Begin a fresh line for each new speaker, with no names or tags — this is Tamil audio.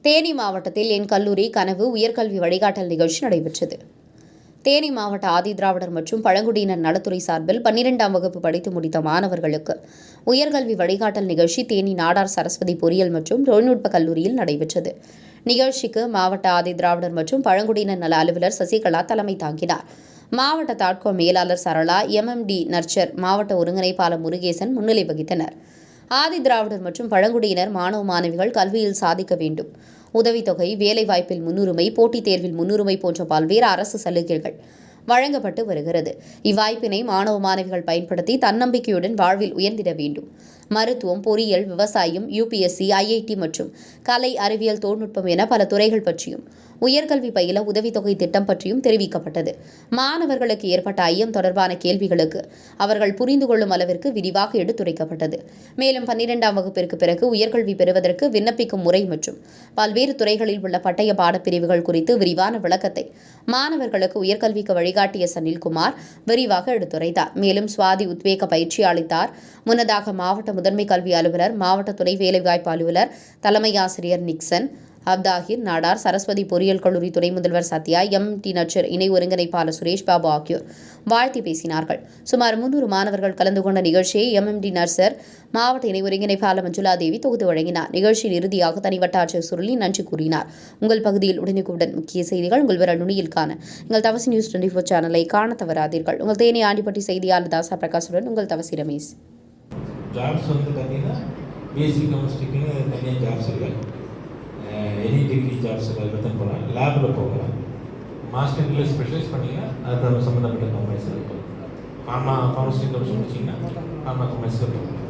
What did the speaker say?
தேனி மாவட்டத்தில் என் கல்லூரி கனவு உயர்கல்வி வழிகாட்டல் நிகழ்ச்சி நடைபெற்றது. தேனி மாவட்ட ஆதிதிராவிடர் மற்றும் பழங்குடியினர் நலத்துறை சார்பில் 12ஆம் வகுப்பு படித்து முடித்த மாணவர்களுக்கு உயர்கல்வி வழிகாட்டல் நிகழ்ச்சி தேனி நாடார் சரஸ்வதி பொறியியல் மற்றும் தொழில்நுட்ப கல்லூரியில் நடைபெற்றது. நிகழ்ச்சிக்கு மாவட்ட ஆதிதிராவிடர் மற்றும் பழங்குடியினர் நல அலுவலர் சசிகலா தலைமை தாங்கினார். மாவட்ட தாட்கோ மேலாளர் சரளா, MMD நர்ச்சர், மாவட்ட ஒருங்கிணைப்பாளர் முருகேசன் முன்னிலை வகித்தனர். ஆதிதிராவிடர் மற்றும் பழங்குடியினர் மாணவ மாணவிகள் கல்வியில் சாதிக்க வேண்டும், உதவித்தொகை, வேலைவாய்ப்பில் முன்னுரிமை, போட்டித் தேர்வில் முன்னுரிமை போன்ற பல்வேறு அரசு சலுகைகள் வழங்கப்பட்டு வருகிறது. இவ்வாய்ப்பினை மாணவ மாணவிகள் பயன்படுத்தி தன்னம்பிக்கையுடன் வாழ்வில் உயர்ந்திட வேண்டும். மருத்துவம், பொறியியல், விவசாயம், UPSC, IIT மற்றும் கலை, அறிவியல், தொழில்நுட்பம் என பல துறைகள் பற்றியும் உயர்கல்வி பயில உதவித்தொகை திட்டம் பற்றியும் தெரிவிக்கப்பட்டது. மாணவர்களுக்கு ஏற்பட்ட ஐயம் தொடர்பான கேள்விகளுக்கு அவர்கள் புரிந்து கொள்ளும் அளவிற்கு விரிவாக எடுத்துரைக்கப்பட்டது. மேலும் 12ஆம் வகுப்பிற்கு பிறகு உயர்கல்வி பெறுவதற்கு விண்ணப்பிக்கும் முறை மற்றும் பல்வேறு துறைகளில் உள்ள பட்டய பாடப்பிரிவுகள் குறித்து விரிவான விளக்கத்தை மாணவர்களுக்கு உயர்கல்விக்கு வழிகாட்டிய சனில்குமார் விரிவாக எடுத்துரைத்தார். மேலும் சுவாதி உத்வேக பயிற்சி அளித்தார். முன்னதாக மாவட்ட முதன்மை கல்வி அலுவலர், மாவட்ட துணை வேலைவாய்ப்பு அலுவலர், தலைமை ஆசிரியர் நிக்சன், அப்தாஹிர், நாடார் சரஸ்வதி பொறியியல் கல்லூரி துணை முதல்வர் சத்யா, MT நர்ச்சர் இணை ஒருங்கிணைப்பாளர் சுரேஷ் பாபு ஆகியோர் வாழ்த்தி பேசினார்கள். சுமார் 300 மாணவர்கள் கலந்து கொண்ட நிகழ்ச்சியை MMD நர்ச்சர், மாவட்ட இணை ஒருங்கிணைப்பாளர் மஞ்சுளா தேவி தொகுத்து வழங்கினார். நிகழ்ச்சியில் இறுதியாக தனிவட்ட ஆட்சியர் சுருளி நன்றி கூறினார். உங்கள் பகுதியில் உடனுக்குடன் முக்கிய செய்திகள் உங்கள் விரல் நுனியில் காண எங்கள் தவசி நியூஸ் 24 சேனலை காண தவறாதீர்கள். உங்கள் தேனி ஆண்டிப்பட்டி செய்தியாளர் தாசா பிரகாஷுடன் உங்கள் தவசி ரமேஷ்.
ஜாப்ஸ் வந்து பார்த்தீங்கன்னா பேசிக் கெமிஸ்ட்ரிக்குன்னு தனியாக ஜாப்ஸ் இல்லை. எனி டிகிரி ஜாப்ஸ் பற்றி போகலாம், லேபில் போகலாம். மாஸ்டர் டிகிரி ஸ்பெஷலைஸ் பண்ணிங்கன்னா அது சம்மந்தப்பட்ட கம்பெனிஸ் இருக்கும். ஃபார்மசிஸ்ட் முடிச்சிங்கன்னா ஃபார்மா கம்பெனிஸில் போகலாம்.